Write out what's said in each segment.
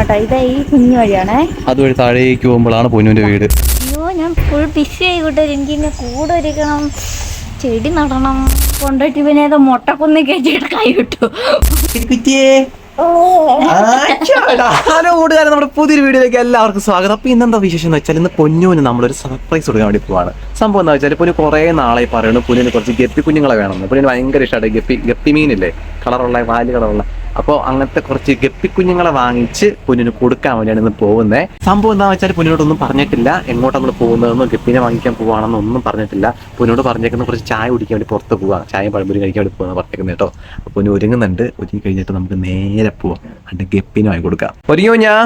കേട്ടോ. ഇത് ഈ കുഞ്ഞു വഴിയാണേ. അതുവഴി താഴേക്ക് പോകുമ്പോഴാണ് പൊന്നുവിന്റെ വീട്. അയ്യോ ഞാൻ ഫുൾ ബിസി ആയിക്കോട്ടെ. എനിക്ക് ഇന്നെ കൂടെ ഒരുക്കണം, ചെടി നടണം, കൊണ്ടിട്ട് പിന്നെ ഏതോ മുട്ടക്കുന്ന് കയറ്റിയിട്ട് കൈ വിട്ടു. ഹലോ കൂട്ടുകാരെ, നമ്മുടെ പുതിയൊരു വീഡിയോയിലേക്ക് എല്ലാവർക്കും സ്വാഗതം. അപ്പൊ ഇന്നെന്താ വിശേഷം എന്ന് വെച്ചാൽ ഇന്ന് പൊന്നുവിന് നമ്മളൊരു സർപ്രൈസ് കൊടുക്കാൻ വേണ്ടി പോവാണ്. സംഭവം എന്താ വെച്ചാൽ പൊന്നു കുറെ നാളായി പറയുന്നു പൊന്നിന് കുറച്ച് ഗപ്പി കുഞ്ഞുങ്ങളെ വേണമെന്ന്. പൊന്നിന് ഭയങ്കര ഇഷ്ടമാണ് ഗപ്പി മീനില്ലേ, കളറുള്ള വാല് കളറുള്ള. അപ്പോൾ അങ്ങനത്തെ കുറച്ച് ഗപ്പി കുഞ്ഞുങ്ങളെ വാങ്ങിച്ച് പൊന്നിന് കൊടുക്കാൻ വേണ്ടിയാണ് ഇന്ന് പോകുന്നത്. സംഭവം എന്താണെന്ന് വെച്ചാൽ പൊന്നിനോടൊന്നും പറഞ്ഞിട്ടില്ല എങ്ങോട്ടാണ് നമ്മൾ പോകുന്നതെന്നും ഗപ്പിനെ വാങ്ങിക്കാൻ പോവാണെന്നും ഒന്നും പറഞ്ഞിട്ടില്ല. പൊന്നിനോട് പറഞ്ഞേക്കുന്ന കുറച്ച് ചായ കുടിക്കാൻ വേണ്ടി പുറത്ത് പോവാം, ചായയും പഴംപൊരി കഴിക്കാൻ വേണ്ടി പോകുന്നത് പറഞ്ഞേക്കുന്നത് കേട്ടോ. അപ്പോൾ പൊന്നു ഒരുങ്ങുന്നുണ്ട്. ഒരുങ്ങി കഴിഞ്ഞിട്ട് നമുക്ക് നേരെ പോവാം, അതിന്റെ ഗപ്പിനെ വാങ്ങി കൊടുക്കാം. ഒരുങ്ങിയോ ഞാൻ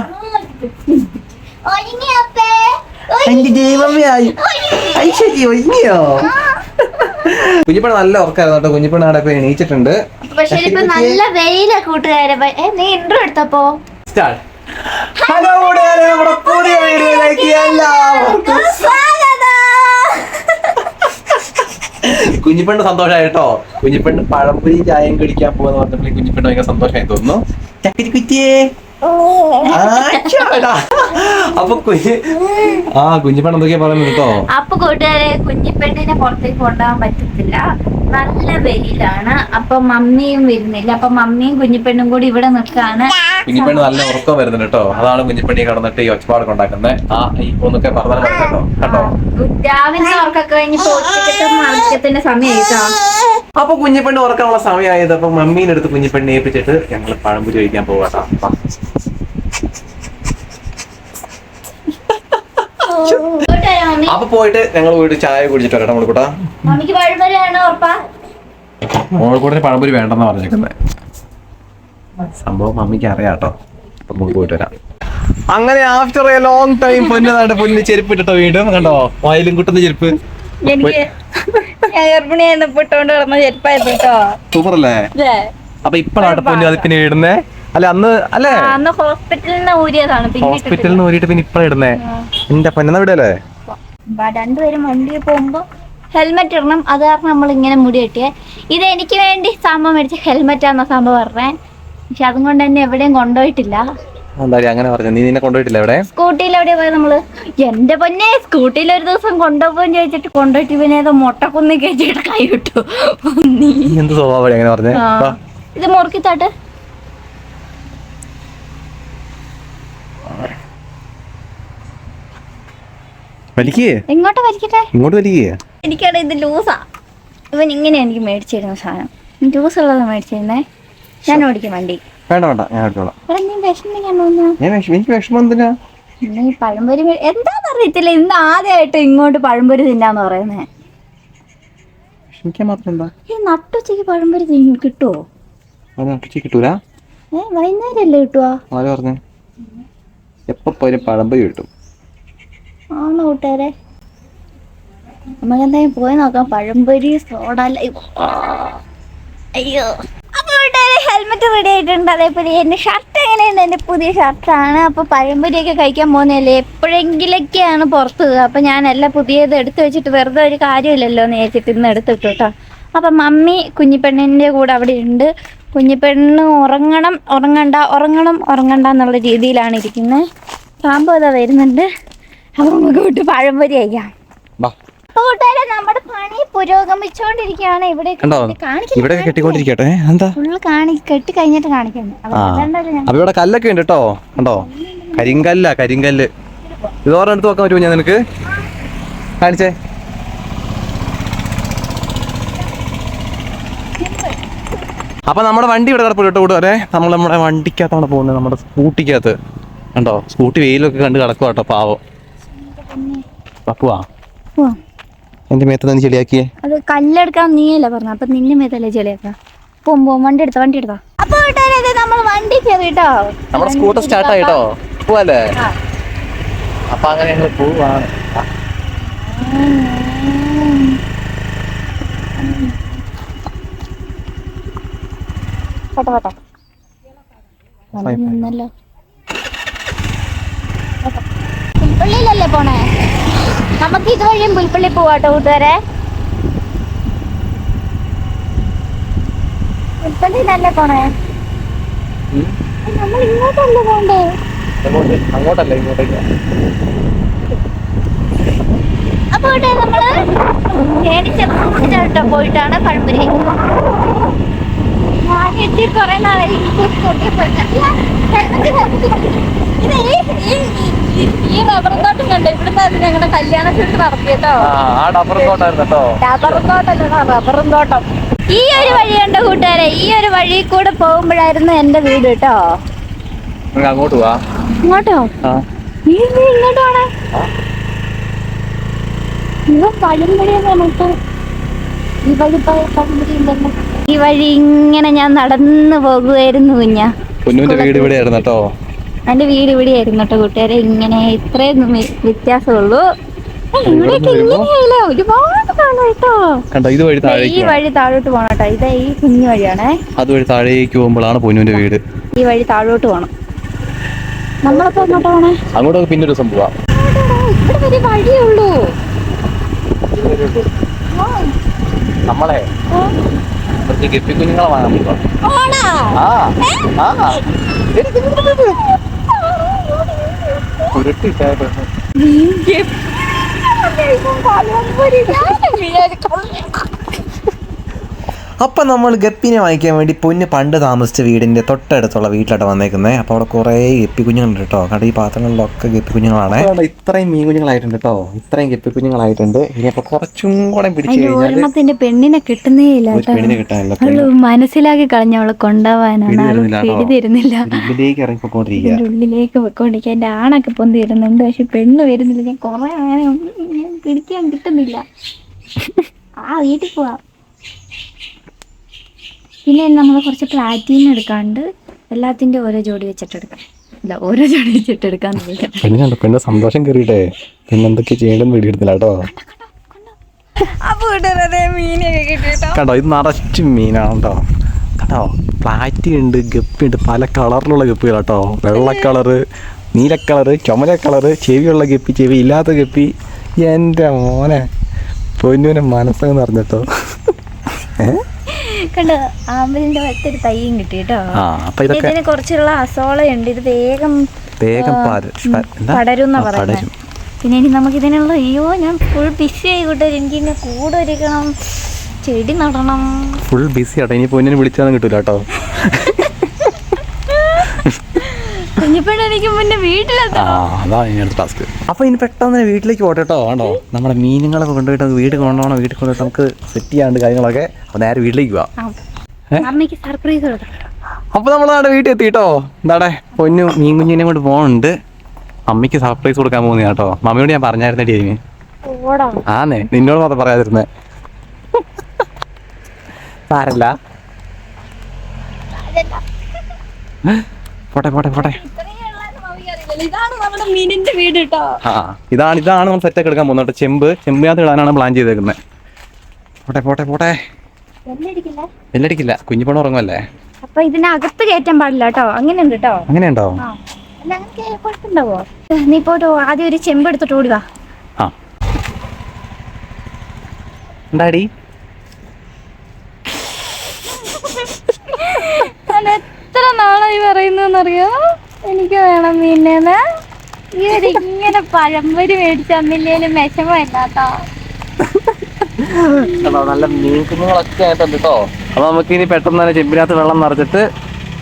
ഒരുങ്ങിയോ? കുഞ്ഞിപ്പണ നല്ല ഉറക്കായിരുന്നു കേട്ടോ. കുഞ്ഞിപ്പണ അവിടെ ഇപ്പൊ എണീച്ചിട്ടുണ്ട്. പക്ഷേ ഇപ്പൊ നല്ല വെയിലാ കൂട്ടുകാരെ. നീ ഇൻട്രോ എടുത്തപ്പോ ഹലോ കൂട്ടുകാരെ, നമ്മുടെ പുതിയ വീഡിയോയിലേക്ക് എല്ലാവർക്കും കുഞ്ഞിപ്പെണ്ണ് സന്തോഷമായി കേട്ടോ. കുഞ്ഞിപ്പെണ്ണ് പഴംപൊരി ചായയും കുടിക്കാൻ പോകുന്ന പറഞ്ഞപ്പോൾ കുഞ്ഞിപ്പെണ്ണ് ഭയങ്കര സന്തോഷമായി തോന്നുന്നു. ചക്കരി കുറ്റിയേ അപ്പൊ കുഞ്ഞിപ്പെണ്ണ് എന്തൊക്കെയാ പറയുന്നത് കേട്ടോ. അപ്പൊ കൂട്ടുകാരെ, കുഞ്ഞിപ്പെണ്ണിനെ പുറത്തേക്ക് കൊണ്ടുപോകാൻ പറ്റത്തില്ല, നല്ല വെയിലാണ്. അപ്പൊ മമ്മിയും വരുന്നില്ല. അപ്പൊ മമ്മിയും കുഞ്ഞിപ്പെണ്ണും കൂടി ഇവിടെ നിൽക്കാണ്. കുഞ്ഞിപ്പെണ്ണ് നല്ല ഉറക്കം വരുന്നുണ്ട് കേട്ടോ. അതാണ് കുഞ്ഞിപ്പെണ്ണി കടന്നിട്ട് ഈ ഒച്ചപ്പാടൊക്കെ ഉണ്ടാക്കുന്നത്. ഒന്നൊക്കെ പറഞ്ഞാൽ കേട്ടോ കേട്ടോ. രാവിലെ ഉറക്കൊക്കെ കഴിഞ്ഞിട്ട് ഉച്ചക്കത്തിന്റെ സമയം കേട്ടോ. അപ്പൊ കുഞ്ഞിപ്പെണ്ണ് ഉറക്കാനുള്ള സമയമായത്. അപ്പൊ മമ്മീനെ അടുത്ത് കുഞ്ഞിപ്പെണ്ണി ഏൽപ്പിച്ചിട്ട് ഞങ്ങൾ പഴംപൊരി കഴിക്കാൻ പോകാട്ടോ. അപ്പൊ പോയിട്ട് ഞങ്ങൾ പോയിട്ട് ചായ കുടിച്ചിട്ട് വരട്ടെ. മോളിക്കൂട്ടാ മോളിക്കൂട്ടിന് പഴംപൊരി വേണ്ടെന്നാ പറഞ്ഞേക്കുന്നത്. സംഭവം മമ്മിക്ക് അറിയാട്ടോ. അപ്പൊ നമുക്ക് പോയിട്ട് വരാം. അങ്ങനെ ആഫ്റ്റർ എ ലോങ് ടൈം പൊന്നതായിട്ട് പൊന്നിന് ചെരുപ്പ് ഇട്ടോ വീണ്ടും കണ്ടോ. വയലും കുട്ടുന്ന ചെരുപ്പ് എനിക്ക് ഗർഭിണിയായിട്ടോണ്ട് കിടന്ന ചെരുപ്പായിരുന്നു കേട്ടോ. സൂപ്പറല്ലേ? അപ്പൊ ഇപ്പഴാണ് പൊന്നു അത് പിന്നെ ഇടുന്നേ. അല്ല അന്ന് അല്ലേ ഹോസ്പിറ്റലിൽ നിന്ന് ഊരിയതാണ്. ഹോസ്പിറ്റലിൽ നിന്ന് ഊരിയിട്ട് പിന്നെ ഇപ്പഴാ ഇടുന്നേ. എന്റെ പൊന്നെന്നാ വിടല്ലേ. രണ്ടുപേരും വണ്ടിയിൽ പോകുമ്പോ ഹെൽമെറ്റ് ഇടണം. അത് കാരണം നമ്മൾ ഇങ്ങനെ മുടി കെട്ടിയേ. ഇത് എനിക്ക് വേണ്ടി സംഭവം മേടിച്ച ഹെൽമെറ്റാന്ന സംഭവം പറഞ്ഞേ. പക്ഷെ അതും കൊണ്ട് തന്നെ എവിടെയും കൊണ്ടുപോയിട്ടില്ല. അങ്ങനെ പറഞ്ഞു. നീ നിന്നെ കൊണ്ടുപോയിട്ടില്ല എവിടെ? സ്കൂട്ടിയിൽ എവിടെയാ പോയത് നമ്മള്? എന്റെ പൊന്നെ, സ്കൂട്ടിയിൽ ഒരു ദിവസം കൊണ്ടുപോകാൻ ചോദിച്ചിട്ട് കൊണ്ടുപോയിട്ട് പിന്നെ ഏതോ മുട്ടക്കുന്ന് കയറ്റിയിട്ട് കൈ വിട്ടു. നീ എന്ത് സ്വഭാവം എങ്ങനെ പറഞ്ഞേ? ഇത് മുറുക്കിത്താട്ട്. എങ്ങോട്ട് വലിക്കട്ടെ? ഇങ്ങോട്ട് വലിക്കേ. എനിക്കവിടെ ഇത് ലൂസാ. ഇവൻ ഇങ്ങനെയാ എനിക്ക് മേടിച്ചിരുന്ന സാധനം. ലൂസ് ഉള്ളത് മേടിച്ചിരുന്നേ. ഞാൻ ഓടിക്കും വണ്ടി. വേണ്ട വേണ്ട, ഞാൻ എടുത്തോളാം. എനിക്ക് വിഷമം എന്തിനാ? നീ പഴംപൊരി എന്താന്ന് അറിയത്തില്ല. ഇന്ന് ആദ്യമായിട്ട് ഇങ്ങോട്ട് പഴംപൊരി തിന്നാന്ന് പറയുന്നേ. ഈ നട്ടുച്ചക്ക് പഴംപൊരി കിട്ടുവോ? കിട്ടൂല. വൈകുന്നേരം അല്ലേ കിട്ടുവാ? എപ്പോ പഴംപൊരി കിട്ടും. ആണോ കൂട്ടുകാരെ? നമുക്ക് എന്തായാലും പോയി നോക്കാം. പഴംപൊരി സോഡ. അയ്യോ. അപ്പൊ കൂട്ടുകാരെ, ഹെൽമെറ്റ് റെഡി ആയിട്ടുണ്ട്. അതേപോലെ എന്റെ ഷർട്ട് എങ്ങനെയുണ്ട്? എന്റെ പുതിയ ഷർട്ടാണ്. അപ്പൊ പഴംപൊരിയൊക്കെ കഴിക്കാൻ പോകുന്നതല്ലേ, എപ്പോഴെങ്കിലൊക്കെയാണ് പുറത്ത് പോകുക. അപ്പൊ ഞാൻ എല്ലാം പുതിയത് എടുത്തു വെച്ചിട്ട് വെറുതെ ഒരു കാര്യമില്ലല്ലോ എന്ന് വെച്ചിട്ട് ഇന്ന് എടുത്തിട്ടു കേട്ടോ. അപ്പൊ മമ്മി കുഞ്ഞിപ്പെണ്ണിന്റെ കൂടെ അവിടെ ഉണ്ട്. കുഞ്ഞിപ്പെണ്ണ് ഉറങ്ങണ്ട എന്നുള്ള രീതിയിലാണ് ഇരിക്കുന്നത്. പാമ്പ് ഇതാ വരുന്നുണ്ട്. അപ്പൊ നമുക്ക് വിട്ട് പഴംപൊരി കഴിക്കാം. കൂട്ടുകാരെ, നമ്മുടെ പണി പുരോഗമിച്ചോണ്ടിരിക്കുകയാണ്. ഇവിടെ കെട്ടി കഴിഞ്ഞിട്ട് കാണിക്കുന്നത്. ഇവിടെ കല്ലൊക്കെ ഉണ്ട് കേട്ടോ. കണ്ടോ, കരിങ്കല്ല്. ഇതോടെ എടുത്ത് വെക്കാൻ പറ്റുമോ? ഞാൻ നിനക്ക് കാണിച്ചേ. അപ്പൊ നമ്മുടെ വണ്ടി ഇവിടെ കിടപ്പ് കേട്ടോ കൂട്ടുകാരെ. നമ്മൾ നമ്മുടെ വണ്ടിക്കകത്താണ് പോകുന്നത്, നമ്മുടെ സ്കൂട്ടിക്കകത്ത്. കണ്ടോ, സ്കൂട്ടി വെയിലൊക്കെ കണ്ട് കിടക്കുക കേട്ടോ. പാവം പപ്പുവാ. എന്റെ മേത്ത് നീ ചെളിയാക്കിയേ. അത് കല്ലെടുക്കാൻ നീയല്ല പറഞ്ഞ. അപ്പൊ നിന്റെ മേത്തല്ലേ ചെളിയാക്കാം. വണ്ടി എടുത്തോ. അപ്പൊ നമ്മൾ വണ്ടി കേറിട്ടോ. നമ്മുടെ സ്കൂട്ടർ സ്റ്റാർട്ട് ആയിട്ടോ. പോവല്ലേ? അപ്പൊ അങ്ങനെ ഞങ്ങൾ പോവാണ്. പുൽപ്പള്ളിയിലല്ലേ പോണേ? നമുക്ക് ഇതുവഴിയും പുൽപ്പള്ളി പോവാട്ടോ കൂട്ടുകാരെ. പുൽപ്പള്ളിയിലല്ലേ പോണേ? നമ്മൾ ഇങ്ങോട്ടല്ലേ പോണ്ടേ? അങ്ങോട്ടല്ല ഇങ്ങോട്ടേക്ക്. അപ്പൊ നമ്മള് കേട്ടോ പോയിട്ടാണ് പഴംപുരി. ഞാൻ എത്തി കുറെ നാളായി ഈ റബ്ബറും തോട്ടം കണ്ടോ? ഇവിടുന്ന് ഞങ്ങളുടെ കല്യാണ ഷൂട്ട് നടത്തിയട്ടോ. റബ്ബറും തോട്ടം. ഈ ഒരു വഴിയുണ്ട് കൂട്ടുകാരെ. ഈ ഒരു വഴി കൂടെ പോകുമ്പോഴായിരുന്നു എന്റെ വീട് കേട്ടോ. അങ്ങോട്ട് പോവാ. ഇങ്ങോട്ടോ? ഇങ്ങോട്ടാണ് ഈ വഴി ഇങ്ങനെ ഞാൻ നടന്നു പോകുമായിരുന്നു കുഞ്ഞ. പൊന്നൂന്റെ വീട് ഇവിടെ ആയിരുന്നു കേട്ടോ. എന്റെ വീട് ഇവിടെ ആയിരുന്നു കേട്ടോ കൂട്ടുകാരെ. ഇങ്ങനെ ഇത്രയും വ്യത്യാസമുള്ളൂ. ഇവിടെയൊക്കെ ഇങ്ങനെയല്ല, ഒരുപാട് കാണും കേട്ടോ. ഈ വഴി താഴോട്ട് പോണം കേട്ടോ. ഇതാ ഈ കുഞ്ഞു വഴിയാണേ. അതുവഴി താഴേക്ക് പോകുമ്പോഴാണ് പൊന്നൂന്റെ വീട്. ഈ വഴി താഴോട്ട് പോണം. നമ്മളപ്പോ അങ്ങോട്ട് പോണേ. അങ്ങോട്ടൊക്കെ പിന്നെ ഒരു സംഭവം. ഇവിടെ വരെ വഴിയേ ഉള്ളൂ. നമ്മളെ ഗപ്പിക്കുഞ്ഞുങ്ങളെ വാങ്ങാൻ അപ്പം നമ്മൾ ഗപ്പിനെ വാങ്ങിക്കാൻ വേണ്ടി പൊന്ന് പണ്ട് താമസിച്ച വീടിൻ്റെ തൊട്ടടുത്തുള്ള വീട്ടിലോട്ട് വന്നേക്കുന്നത്. അപ്പോൾ അവിടെ കുറേ ഗപ്പി കുഞ്ഞുങ്ങളുണ്ട് കേട്ടോ. കാരണം ഈ പാത്രങ്ങളിലൊക്കെ ഗപ്പി കുഞ്ഞുങ്ങളാണ്. ഇത്രയും മീൻ കുഞ്ഞുങ്ങളായിട്ടുണ്ട് കേട്ടോ. ഇത്രയും ഗപ്പി കുഞ്ഞുങ്ങളായിട്ടുണ്ട്. ഇനി അപ്പോൾ കുറച്ചും കൂടെ പിടിച്ചു കഴിഞ്ഞാൽ പെണ്ണിനെ കിട്ടുന്നേ ഇല്ല. പെണ്ണിനെ കിട്ടാനില്ല. മനസ്സിലാക്കി കളഞ്ഞവളെ കൊണ്ടുപോകാനാണ്. ഉള്ളിലേക്ക് ഇറങ്ങി പൊക്കോണ്ടിരിക്കുക. ഉള്ളിലേക്ക് പൊക്കോണ്ടിരിക്കുക. എന്റെ ആണൊക്കെ പൊന്തി വരുന്നുണ്ട്. പക്ഷെ പെണ്ണ് വരുന്നില്ല. ഞാൻ കുറെ അങ്ങനെ പിടിക്കാൻ കിട്ടുന്നില്ല. വീട്ടിൽ പോവാം. പിന്നെ നമ്മൾ കുറച്ച് പ്ലാറ്റീൻ എടുക്കാണ്ട് എല്ലാത്തിൻ്റെ ഓരോ ജോഡി വെച്ചിട്ടെടുക്കാം. ഇല്ല, ഓരോ ജോഡി വെച്ചിട്ടെടുക്കാന്ന് വിളിക്കാം. പെണ്ണ് സന്തോഷം കയറിയിട്ടേ പിന്നെ എന്തൊക്കെ ചെയ്യണമെന്ന് വീടിയെടുത്തില്ല കേട്ടോ. കണ്ടോ, ഇത് നിറച്ച് മീനാണ് കേട്ടോ. കേട്ടോ, പ്ലാറ്റി ഉണ്ട്, ഗപ്പി ഉണ്ട്, പല കളറിലുള്ള ഗപ്പികൾ കേട്ടോ. വെള്ള കളറ്, നീല കളറ്, ചുമല കളറ്, ചെവിയുള്ള ഗപ്പി, ചെവി ഇല്ലാത്ത ഗപ്പി. എൻ്റെ മോനെ പൊന്നൂനെ മനസ്സൊക്കെ നിറഞ്ഞിട്ടോ. കണ്ടോ, ആമ്പലിന്റെ വലത്തൊരു തൈയും കിട്ടി കേട്ടോ. ഇതിന് കുറച്ചുള്ള അസോളയുണ്ട്. ഇത് വേഗം പടരും എന്നാ പറയുന്നത്. പിന്നെ ഇനി നമുക്ക് ഇതിനുള്ള ഞാൻ ഫുൾ ബിസി ആയിക്കോട്ടെ. എനിക്ക് ഇനി കൂടെ ഒരുക്കണം, ചെടി നടണം. ഫുൾ ബിസി ആട്ടോ. ഇനി പൊന്നിനെ വിളിച്ചാൽ കിട്ടൂല കേട്ടോ. എനിക്ക് മുന്നേ ടാസ്ക്. അപ്പൊ ഇനി പെട്ടെന്ന് വീട്ടിലേക്ക് പോട്ടെ കേട്ടോ. ആണോ, നമ്മുടെ മീനുകളൊക്കെ കൊണ്ടുപോയിട്ട് വീട് കൊണ്ടുപോകണം. വീട്ടിൽ കൊണ്ടുപോയിട്ട് നമുക്ക് സെറ്റ് ചെയ്യാണ്ട് കാര്യങ്ങളൊക്കെ. അപ്പൊ നേരെ വീട്ടിലേക്ക് പോവാം. അപ്പൊ നമ്മൾ നാടെ വീട്ടിൽ എത്തി കേട്ടോ. എന്താടെ പൊന്നു മീൻ കുഞ്ഞിനെ കൊണ്ട് പോകുന്നുണ്ട്. അമ്മയ്ക്ക് സർപ്രൈസ് കൊടുക്കാൻ പോകുന്ന കേട്ടോ. മമ്മിയോട് ഞാൻ പറഞ്ഞായിരുന്നേ ടീമി. ആന്നേ, നിന്നോട് മാത്രം പറയാതിരുന്നേ. സാരല്ല, പോട്ടെ പോട്ടെ പോട്ടെ. ഇതാണ് നമ്മൾ സെറ്റൊക്കെ എടുക്കാൻ പോകുന്നത്. ചെമ്പിനകത്ത് ഇടാനാണ് പ്ലാൻ ചെയ്തേക്കുന്നത്. പോട്ടെ പോട്ടെ പോട്ടെ. വെല്ലടിക്കില്ല, കുഞ്ഞിപ്പണ ഉറങ്ങുമല്ലേ. അപ്പൊ ഇതിനകത്ത് കയറ്റാൻ പാടില്ല കേട്ടോ. അങ്ങനെയുണ്ട് കേട്ടോ. അങ്ങനെയുണ്ടോ? കുഴപ്പമുണ്ടാവോ? നീ പോട്ടോ, ആദ്യം ഒരു ചെമ്പ് എടുത്തിട്ട് ഓടിവാ. എന്താടി എത്ര നാളായി പറയുന്നറിയോ, എനിക്ക് വേണം മീനേന്ന്. ഇങ്ങനെ പഴംപൊരി മേടിച്ച് തന്നില്ലേലും വിഷമമില്ലാട്ടോ. നല്ല മീൻ കുഞ്ഞുങ്ങളൊക്കെ ആയിട്ടുണ്ട് കേട്ടോ. അപ്പൊ നമുക്ക് ഇനി പെട്ടെന്ന് തന്നെ ചെമ്പിനകത്ത് വെള്ളം നിറച്ചിട്ട്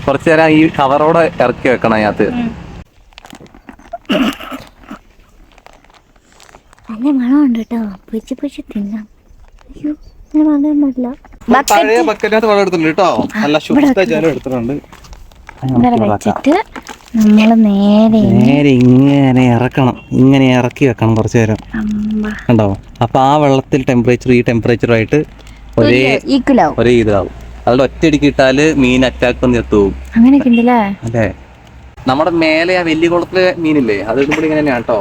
കുറച്ചു നേരം ഈ കവറോടെ ഇറക്കി വെക്കണം അതിനകത്ത്. നല്ല മണമുണ്ട് കേട്ടോ. പൊരിച്ച് തിന്നാം. പഴയ ബക്കറ്റിനകത്ത് വെള്ളം എടുത്തിട്ടുണ്ട് കേട്ടോ. നല്ല ശുദ്ധ ജലം എടുത്തിട്ടുണ്ട്. വെച്ചിട്ട് നമ്മള് നേരെ ഇങ്ങനെ ഇറക്കണം. ഇങ്ങനെ ഇറക്കി വെക്കണം കുറച്ചു നേരം. കണ്ടോ, അപ്പൊ ആ വെള്ളത്തിൽ ടെമ്പറേച്ചർ ഈ ടെമ്പറേച്ചറായിട്ട് ഒരേ ഇതാവും. അതുകൊണ്ട് ഒറ്റയടിക്ക് ഇട്ടാല് മീൻ അറ്റാക്ക് വന്ന് എത്തും. അങ്ങനെയൊക്കെ ഉണ്ടല്ലേ. അതെ, നമ്മുടെ മേലെ ആ വലിയ കുളത്തിലെ മീനില്ലേ, അത് ഇടുമ്പോൾ ഇങ്ങനെ തന്നെയാണ് കേട്ടോ.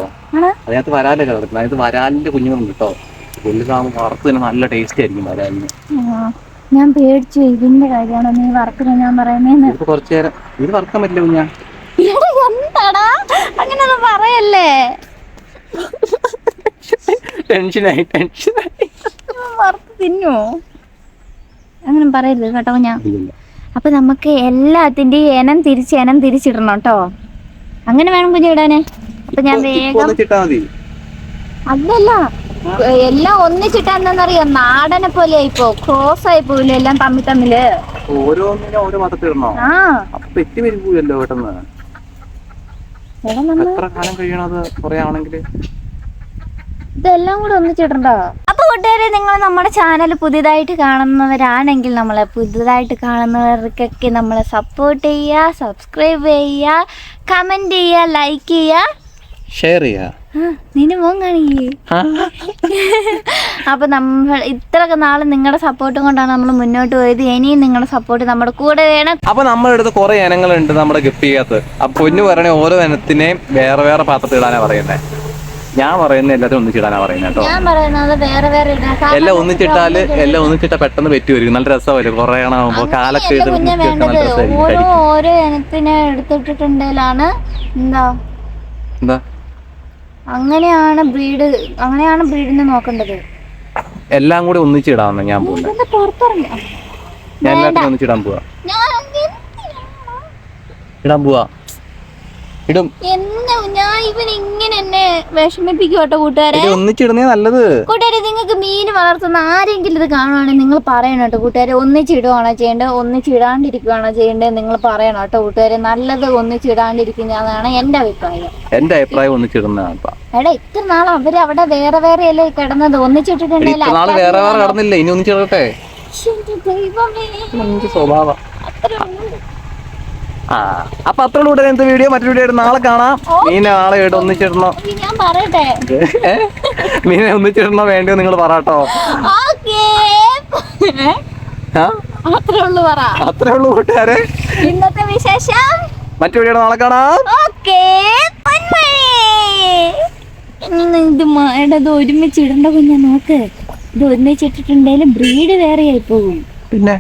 അതിനകത്ത് വരാലൊക്കെ കിടക്കുന്നത്. അതിനകത്ത് വരാലിന്റെ കുഞ്ഞുങ്ങളുണ്ട് കേട്ടോ. വലുതാകുമ്പോൾ വറുത്ത് തന്നെ നല്ല ടേസ്റ്റ് ആയിരിക്കും വരാലിന്. ഞാൻ പേടിച്ചു ഇതിന്റെ കാര്യമാണോ നീ വറക്കുന്ന ഞാൻ പറയുന്നേന്ന്. കുറച്ചു നേരം ഇത് വറക്കാൻ പറ്റില്ല കുഞ്ഞാ. എന്താടാ അങ്ങനെയൊന്നും പറയല്ലേ. ടെൻഷനായി വറുത്ത് തിന്നോ? അങ്ങനെ പറയരുത് കേട്ടോ ഞാൻ. അപ്പൊ നമുക്ക് എല്ലാത്തിന്റെയും എനം തിരിച്ചിടണം കേട്ടോ. അങ്ങനെ വേണം കുഞ്ഞു ഇടാന്. അപ്പൊ ഞാൻ വേഗം ഒന്നിച്ചിട്ടാ മതി. അതല്ല, എല്ലാം ഒന്നിച്ചിട്ടാന്നറിയോ, നാടനെ പോലെ ആയിപ്പോ ക്രോസ് ആയി പോവില്ല എല്ലാം തമ്മില്. ഓരോന്നിനും ഓരോ മതത്തിലിടണോ? ആ അപ്പൊ തെറ്റി വരുമ്പോഴല്ലോ പെട്ടെന്ന്. എത്ര കാലം കഴിയണത് കുറെ ആണെങ്കിൽ? ഇതെല്ലാം കൂടെ ഒന്നിച്ചിടണ്ടോ? അപ്പൊ കൂട്ടുകാരെ, നിങ്ങൾ നമ്മുടെ ചാനൽ പുതിയതായിട്ട് കാണുന്നവരാണെങ്കിൽ നമ്മളെ പുതിയതായിട്ട് കാണുന്നവർക്കൊക്കെ നമ്മളെ സപ്പോർട്ട് ചെയ്യുക, സബ്സ്ക്രൈബ് ചെയ്യുക, കമന്റ് ചെയ്യുക, ലൈക്ക് ചെയ്യുക, ഷെയർ ചെയ്യാ. നിന്റെ മോൻ കാണിക്കേ. അപ്പൊ നമ്മൾ ഇത്രയൊക്കെ നാള് നിങ്ങളുടെ സപ്പോർട്ടും കൊണ്ടാണ് നമ്മൾ മുന്നോട്ട് പോയത്. ഇനിയും നിങ്ങളുടെ സപ്പോർട്ട് നമ്മുടെ കൂടെ വേണം. അപ്പൊ നമ്മുടെ അടുത്ത് കുറെ ഇനങ്ങളുണ്ട് നമ്മുടെ ഗപ്പി ചെയ്യാത്ത. അപ്പൊ പൊന്നു പറയണേ ഓരോ ഇനത്തിനെയും വേറെ വേറെ പാത്രത്തിൽ ഇടാനാ പറയുന്നേ. ഞാൻ പറയുന്നത് എല്ലാത്തിനും ഒന്നിച്ചിടാനാ പറയുന്നത് കേട്ടോ. ഞാൻ പറയുന്നത് വേറെ വേറെ എല്ലാം ഒന്നിച്ചിട്ടാ പെട്ടെന്ന് പറ്റി വരും. നല്ല രസമല്ലേ കുറെ എണ്ണാകുമ്പോ കാലൊക്കെ ഇട്ട് വേണ്ടത്. ഓരോ ഇനത്തിനെ എടുത്തിട്ടുണ്ടെങ്കിലാണ് എന്താ അങ്ങനെയാണ് ബ്രീഡിനെ നോക്കേണ്ടത്. എല്ലാം കൂടി ഒന്നിച്ചിടാന്ന് ഞാൻ പോകുന്നത്. ഞാൻ എല്ലാത്തിനും ഒന്നിച്ചിടാൻ പോവാ. ഇടാൻ പോവാ. ഇടും. ഞാൻ ഇവൻ ഇങ്ങനെ എന്നെ വിഷമിപ്പിക്കും കേട്ടോ കൂട്ടുകാരെ. ഒന്നിച്ചിടുന്നേ നല്ലത്. കൂട്ടുകാരെ, നിങ്ങൾക്ക് മീൻ വളർത്തുന്ന ആരെങ്കിലും ഇത് കാണുവാണെങ്കിൽ നിങ്ങൾ പറയണം കേട്ടോ കൂട്ടുകാരെ. ഒന്നിച്ചിടുവാണോ ചെയ്യേണ്ടത്, ഒന്നിച്ചിടാണ്ടിരിക്കുകയാണോ ചെയ്യേണ്ടത്, നിങ്ങൾ പറയണം കേട്ടോ കൂട്ടുകാരെ. നല്ലത് ഒന്നിച്ചിടാണ്ടിരിക്കുന്നതാണ് എന്റെ അഭിപ്രായം. എന്റെ അഭിപ്രായം ഒന്നിച്ചിടുന്നതാണ്. എടാ, ഇത്ര നാൾ അവര് അവിടെ വേറെ വേറെ അല്ലേ കിടന്നത്, ഒന്നിച്ചിട്ടിട്ടുണ്ടെങ്കിൽ വേറെ വേറെ കടന്നില്ല, ഇനി ഒന്നിച്ചിടട്ടെ. സ്വഭാവം. അപ്പൊ അത്രയുള്ള കൂടെ വീഡിയോ മറ്റൊരു വീഡിയോ ആയിട്ട് നാളെ കാണാം. മീനെ നാളെ ആയിട്ട് ഒന്നിച്ചിടണോ? ഞാൻ പറയട്ടെ, മീനെ ഒന്നിച്ചിടണോ വേണ്ടിയോ നിങ്ങൾ പറട്ടോ. അത്രേ ഉള്ളൂ കൂട്ടുകാരെ ഇന്നത്തെ വിശേഷം. മറ്റു വീഡിയോ നാളെ കാണാം. ഇത് ഒരുമിച്ചിടണ്ട കുഞ്ഞാ, നോക്ക്. ഇത് ഒരുമിച്ചിട്ടിട്ടുണ്ടെങ്കിലും ബ്രീഡ് വേറെ ആയി പോകും. പിന്നെ